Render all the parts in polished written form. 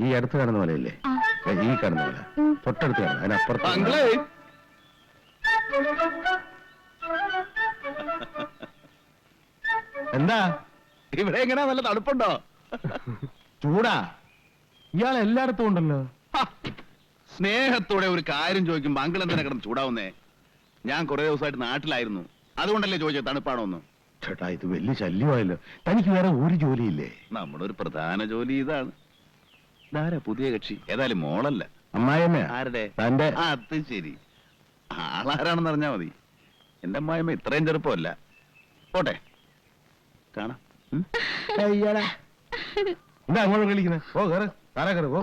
ഈ അടുത്ത് കാണുന്ന പോലെയല്ലേ? ഈ കാണുന്ന പോലെ തൊട്ടടുത്ത് കാണുന്ന അതിനപ്പുറത്ത്. എന്താ ഇവിടെ എങ്ങനെയാ? നല്ല തണുപ്പുണ്ടോ? ചൂടാ. ഇയാൾ എല്ലായിടത്തും ഉണ്ടല്ലോ. സ്നേഹത്തോടെ ഒരു കാര്യം ചോദിക്കുമ്പോ അങ്കിൾ എന്തിനാ കിടന്ന് ചൂടാവുന്നേ? ഞാൻ കുറെ ദിവസമായിട്ട് നാട്ടിലായിരുന്നു, അതുകൊണ്ടല്ലേ ചോദിച്ചത് തണുപ്പാണോന്ന്. ചേട്ടാ, ഇത് വലിയ ശല്യമായല്ലോ. തനിക്ക് വേറെ ഒരു ജോലിയില്ലേ? നമ്മുടെ ഒരു പ്രധാന ജോലി ഇതാണ്. ഇതാരാ പുതിയ കക്ഷി? ഏതായാലും മോളല്ല, അമ്മായിയമ്മ. ആരുടെ? തന്റെ. അത് ശരി, ആളാരാണെന്ന് അറിഞ്ഞാ മതി. എന്റെ അമ്മായിയമ്മ ഇത്രയും ചെറുപ്പമല്ല. പോട്ടെ, കാണാം. എന്താ അങ്ങോട്ട് കളിക്കുന്നത്? ഓ കയറ്, താരാ കയറ്. ഓ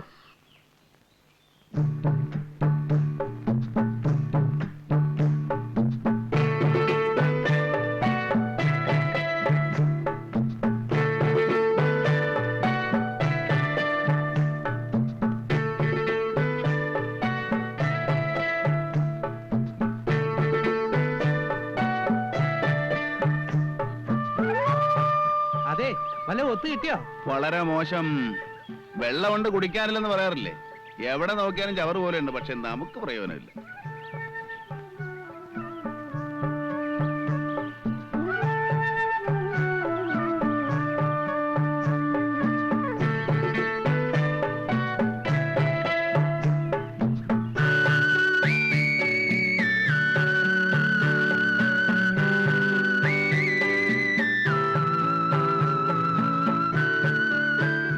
വല്ല ഒത്തു കിട്ടിയോ? വളരെ മോശം. വെള്ളം കൊണ്ട് കുടിക്കാനില്ലെന്ന് പറയാറില്ലേ? എവിടെ നോക്കിയാലും ചവറ് പോലെ ഉണ്ട്, പക്ഷെ നമുക്ക് പ്രയോജനമില്ല.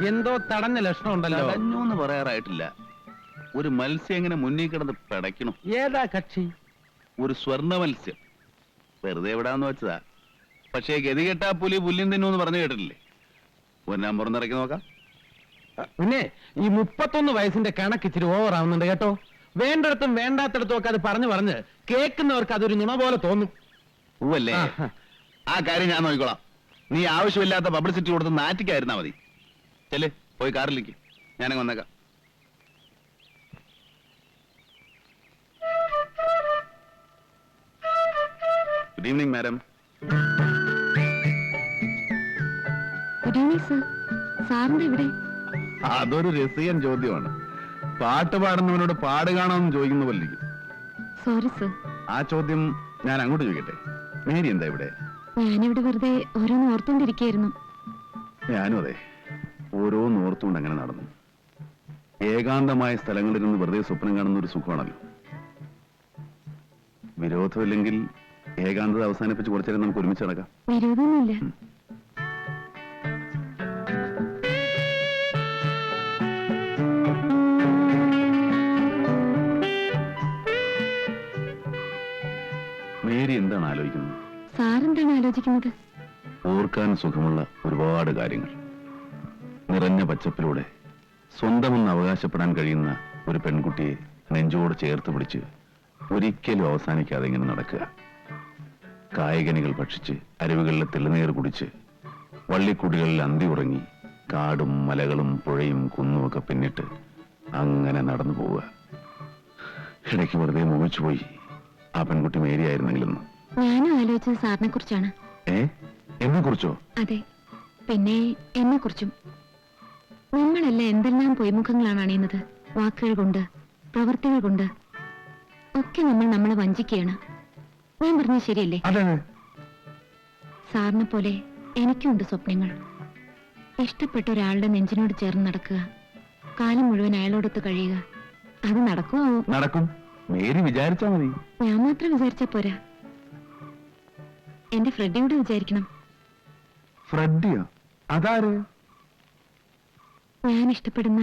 എന്തോ തടഞ്ഞ ലക്ഷണം ഉണ്ടല്ലോ. തടഞ്ഞൂന്ന് പറയാറായിട്ടില്ല. ഒരു മത്സ്യം എങ്ങനെ മുന്നിൽ കിടന്ന് പിടയ്ക്കണം. ഏതാ കക്ഷി? ഒരു സ്വർണ്ണ മത്സ്യം. വെറുതെ എവിടാന്ന് വെച്ചതാ. പക്ഷേ ഗതികെട്ടാ പുലി പുല്ലിൻ തിന്നൂന്ന് പറഞ്ഞു കേട്ടിട്ടില്ലേ? ഒരു നമ്പർ നിറക്കി നോക്കാം. പിന്നെ ഈ 31 വയസ്സിന്റെ കണക്ക് ഇച്ചിരി ഓവർ ആവുന്നുണ്ട് കേട്ടോ. വേണ്ടിടത്തും വേണ്ടാത്തിടത്തും ഒക്കെ അത് പറഞ്ഞ് കേൾക്കുന്നവർക്ക് അതൊരു നുണ പോലെ തോന്നും. പൂവല്ലേ? ആ കാര്യം ഞാൻ നോക്കിക്കോളാം. നീ ആവശ്യമില്ലാത്ത പബ്ലിസിറ്റി കൊടുത്ത് നാറ്റിക്കായിരുന്നാ മതി. ചെല്, പോയി കാറിലേക്ക്. ഞാനങ്ങ് വന്നേക്കാം. Good evening madam. Good evening sir. സാറിന്റെ ഇവിടെ? അതൊരു രസികൻ ചോദ്യമാണ്. പാട്ട് പാടുന്നവനോട് പാട് കാണാമെന്ന് ചോദിക്കുന്ന പോലെ ഇരിക്കും. Sorry sir. ആ ചോദ്യം ഞാൻ അങ്ങോട്ട് ചോദിക്കട്ടെ. മേരി എന്താ ഇവിടെ? ഞാനിവിടെ വെറുതെ ഓരോന്ന് ഓർത്തോണ്ടിരിക്കുകയായിരുന്നു. ഞാനും അതെ, ഓരോന്ന് ഓർത്തുകൊണ്ട് അങ്ങനെ നടന്നു. ഏകാന്തമായ സ്ഥലങ്ങളിൽ നിന്ന് വെറുതെ സ്വപ്നം കാണുന്ന ഒരു സുഖമാണല്ലോ. വിരോധമില്ലെങ്കിൽ ഏകാന്തത അവസാനിപ്പിച്ച് കുറച്ചേരം നമുക്ക് ഒരുമിച്ച് നടക്കാം. വിരോധമൊന്നുമില്ല. മേരി എന്താണ് ആലോചിക്കുന്നത്? സാറെന്താണ് ആലോചിക്കുന്നത്? ഓർക്കാൻ സുഖമുള്ള ഒരുപാട് കാര്യങ്ങൾ. നിറഞ്ഞ പച്ചപ്പിലൂടെ സ്വന്തമെന്ന് അവകാശപ്പെടാൻ കഴിയുന്ന ഒരു പെൺകുട്ടിയെ നെഞ്ചോട് ചേർത്ത് പിടിച്ച് ഒരിക്കലും അവസാനിക്കാതെ ഇങ്ങനെ നടക്കുക. കായികനികൾ ഭക്ഷിച്ച് അരുവികളിലെ തെളിനീർ കുടിച്ച് വള്ളിക്കുടികളിൽ അന്തി ഉറങ്ങി കാടും മലകളും പുഴയും കുന്നുമൊക്കെ പിന്നിട്ട് അങ്ങനെ നടന്നു പോവുക. ഇടയ്ക്ക് വെറുതെ മോഹിച്ചുപോയി ആ പെൺകുട്ടി മേരിയായിരുന്നെങ്കിലെന്ന്. ഞാനും ആലോചിച്ചത് സാറിനെ കുറിച്ചാണ്. എന്നെ കുറിച്ചോ? അതെ, പിന്നെ എന്നെ കുറിച്ചും. നമ്മളെല്ലാം എന്തെല്ലാം പൊയ്മുഖങ്ങളാണ് അണിയുന്നത്. വാക്കുകൾ കൊണ്ട്, പ്രവൃത്തികൾ കൊണ്ട് ഒക്കെ നമ്മൾ നമ്മളെ വഞ്ചിക്കുകയാണ്. ഞാൻ പറഞ്ഞത് ശരിയല്ലേ? സാറിനെ പോലെ എനിക്കുണ്ട് സ്വപ്നങ്ങൾ. ഇഷ്ടപ്പെട്ട ഒരാളുടെ നെഞ്ചിനോട് ചേർന്ന് നടക്കുക, കാലം മുഴുവൻ അയാളോടൊത്ത് കഴിയുക. അത് നടക്കുമോ? നടക്കും. മേരി വിചാരിച്ചാ മതി. ഞാൻ മാത്രം വിചാരിച്ചാ പോരാ, എന്റെ ഫ്രെഡിയോട് വിചാരിക്കണം. ഫ്രെഡിയോ? അതാര്? ഞാൻ ഇഷ്ടപ്പെടുന്ന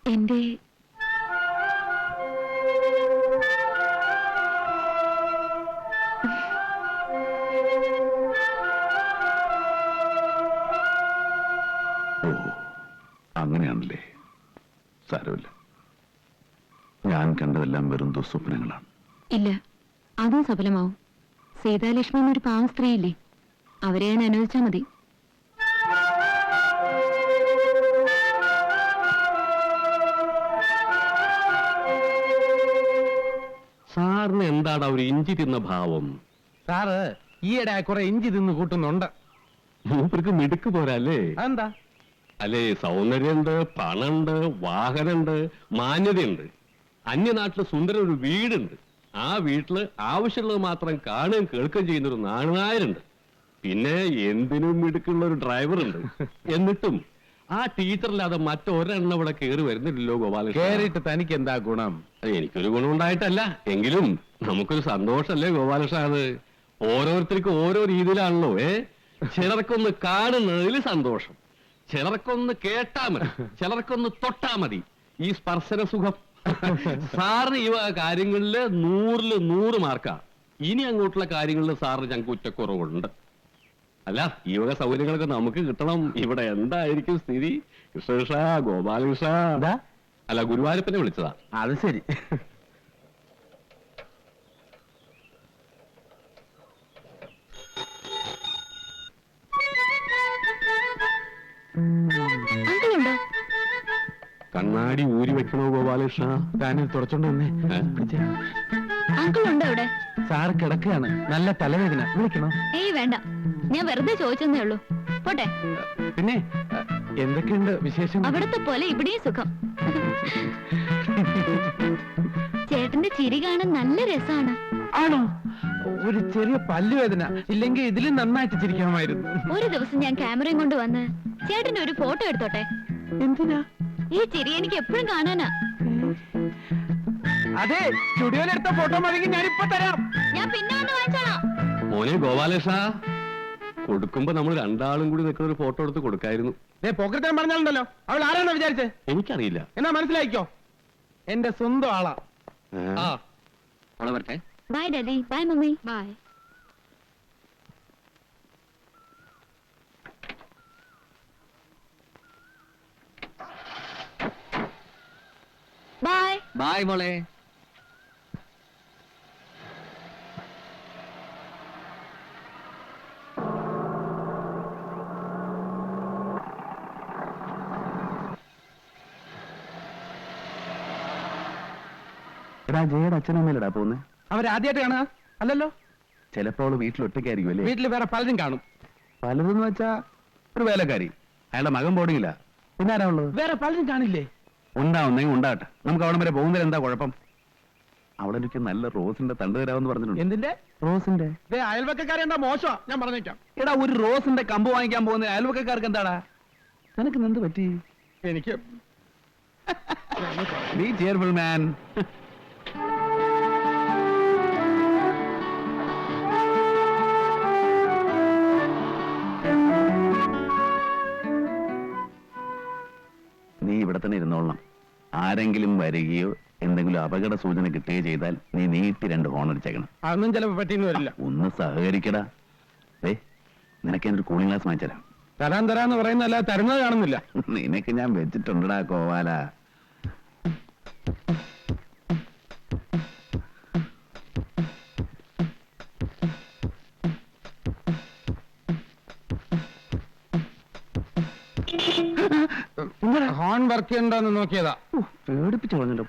എന്റെ അങ്ങനെയാണല്ലേ? സാരമില്ല, ഞാൻ കണ്ടതെല്ലാം വെറും ദുസ്വപ്നങ്ങളാണ്. ഇല്ല, അതും സഫലമാവും. സീതാലക്ഷ്മി എന്നൊരു പാവം സ്ത്രീയില്ലേ, അവരെ ഞാൻ അനുവദിച്ചാ മതി. സാറിന് എന്താണ് ഒരു ഇഞ്ചി തിന്ന ഭാവം? സാറ് ഈയിടെ കുറെ ഇഞ്ചി തിന്ന് കൂട്ടുന്നുണ്ട്. മൂപ്പർക്ക് മിടുക്ക് പോരല്ലേ? അതെന്താ? അല്ലേ, സൗന്ദര്യമുണ്ട്, പണമുണ്ട്, വാഹനമുണ്ട്, മാന്യതയുണ്ട്. അന്യനാട്ടില് സുന്ദര ഒരു വീടുണ്ട്. ആ വീട്ടില് ആവശ്യമുള്ളത് മാത്രം കാണുകയും കേൾക്കുകയും ചെയ്യുന്ന ഒരു നാണുനായരുണ്ട്. പിന്നെ എന്തിനും മിടുക്കുള്ള ഒരു ഡ്രൈവറുണ്ട്. എന്നിട്ടും ആ ടീച്ചറില്ലാതെ മറ്റൊരെണ്ണം ഇവിടെ കയറി വരുന്നില്ലല്ലോ ഗോപാലകൃഷ്ണ. കേറിയിട്ട് തനിക്ക് എന്താ ഗുണം? എനിക്കൊരു ഗുണമുണ്ടായിട്ടല്ല, എങ്കിലും നമുക്കൊരു സന്തോഷല്ലേ ഗോപാലകൃഷ്ണ. അത് ഓരോരുത്തർക്കും ഓരോ രീതിയിലാണല്ലോ. ചിലർക്കൊന്ന് കാണുന്നതിൽ സന്തോഷം, ചിലർക്കൊന്ന് കേട്ടാ മതി, ചിലർക്കൊന്ന് തൊട്ടാ മതി. ഈ സ്പർശന സുഖം. സാറിന് ഈ കാര്യങ്ങളില് 100-ല് 100 മാർക്കാ. ഇനി അങ്ങോട്ടുള്ള കാര്യങ്ങളിൽ സാറിന് ഞങ്ങൾക്ക് കുറ്റക്കുറവുണ്ട്. അല്ല, ഈ വക സൗകര്യങ്ങളൊക്കെ നമുക്ക് കിട്ടണം. ഇവിടെ എന്തായിരിക്കും സ്ഥിതി? കൃഷ്ണകൃഷ്ണ, ഗോപാലകൃഷ്ണ. അല്ല, ഗുരുവായൂരപ്പനെ വിളിച്ചതാ. അത് ശരി. അങ്കിളുണ്ടോ? കണ്ണാടി ഊരി വെക്കണോ ഗോപാലകൃഷ്ണ? താനിത് തുടച്ചോണ്ട് വന്നേ. അങ്കിളുണ്ടോ ഇവിടെ? സാറ് കിടക്കുകയാണ്, നല്ല തലവേദന. വിളിക്കണോ? ഏയ് വേണ്ട, ഞാൻ വെറുതെ ചോദിച്ചെന്നേ ഉള്ളൂ. പോട്ടെ. പിന്നെ എന്തൊക്കെയുണ്ട് വിശേഷം? അവിടത്തെ പോലെ ഇവിടെയും സുഖം. ചേട്ടന്റെ ചിരി കാണാൻ നല്ല രസാണ്. ആണോ? ഒരു ചെറിയ പല്ലുവേദന. ഇല്ലെങ്കിൽ ഇതിലും നന്നായിട്ട് ചിരിക്കാമായിരുന്നു. ഒരു ദിവസം ഞാൻ ക്യാമറയും കൊണ്ട് വന്ന് ചേട്ടന്റെ ഒരു ഫോട്ടോ എടുത്തോട്ടെ? എന്തിനാ? ഈ ചിരി എനിക്ക് എപ്പോഴും കാണാനാ. അതെ, സ്റ്റുഡിയോയിലെടുത്ത ഫോട്ടോ മതി, ഞാനിപ്പോ തരാം. ഞാൻ പിന്നെ വന്ന് വാങ്ങിച്ചോളാം. മോനെ ഗോപാലകൃഷ്ണ, കൊടുക്കുമ്പോ നമ്മൾ രണ്ടാളും കൂടി നിൽക്കുന്ന ഒരു ഫോട്ടോ എടുത്ത് കൊടുക്കായിരുന്നു. പോക്കറ്റാൻ പറഞ്ഞാലുണ്ടല്ലോ, അവൾ ആരാണോ വിചാരിച്ചേ? എനിക്കറിയില്ല. എന്നാ മനസ്സിലായിക്കോ, എന്റെ സ്വന്തം ആളാ. ആ, അവിടെ വരട്ടെ. Bye daddy. Bye mummy. Bye. Bye. Bye മോളെ. എടാ, ജയുടെ അച്ഛനമ്മയിലടാ പോന്നെ? അവരാദ്യമായിട്ട് കാണുക അല്ലല്ലോ. ചിലപ്പോ അവള് വീട്ടിൽ ഒറ്റയ്ക്കായിരിക്കും അല്ലേ? വീട്ടിൽ വേറെ പലരും കാണും. പലതെന്ന് വെച്ചാ ഒരു വേലക്കാരി, അയാളുടെ മകൻ ബോർഡിങ്ങില്ല. പിന്നെ ആരാ ഉള്ളത്? വേറെ പലരും കാണില്ലേ? ഉണ്ടാവുന്നെങ്കിൽ ഉണ്ടാകട്ടെ. നമുക്ക് അവിടെ വരെ പോകുന്നതിൽ എന്താ കുഴപ്പം? അവിടെ എനിക്ക് നല്ല റോസിന്റെ തണ്ട് തരാമെന്ന് പറഞ്ഞിട്ടുണ്ട്. എന്തിന്റെ? റോസിന്റെ. അയൽവക്കാരെ എന്താ മോശമാ? ഞാൻ പറഞ്ഞേക്കാം. എടാ, ഒരു റോസിന്റെ കമ്പ് വാങ്ങിക്കാൻ പോകുന്ന അയൽവക്കാർക്ക് എന്താടാ? നിനക്ക് എന്ത് പറ്റി? എനിക്ക് ബി ചെയർഫുൾ മാൻ. നീ ഇവിടെ തന്നെ ഇരുന്നോളണം. ആരെങ്കിലും വരികയോ എന്തെങ്കിലും അപകട സൂചന കിട്ടുകയോ ചെയ്താൽ നീ നീട്ടി 2 ഹോൺ അടിച്ചേക്കണം. അതൊന്നും ചിലപ്പോ പറ്റിയെന്ന് വരില്ല. ഒന്ന് സഹകരിക്കടാ. നിനക്ക് എന്നൊരു കൂളിംഗ് ഗ്ലാസ് വാങ്ങിച്ചരാം. തരാന്ന് പറയുന്നല്ല, തരുന്നത് കാണുന്നില്ല. നിനക്ക് ഞാൻ വെച്ചിട്ടുണ്ടടാ കോവാല. ഹോൺ വർക്ക് ചെയ്യണ്ടെന്ന് നോക്കിയതാ. പേടിപ്പിച്ചു പറഞ്ഞല്ലോ.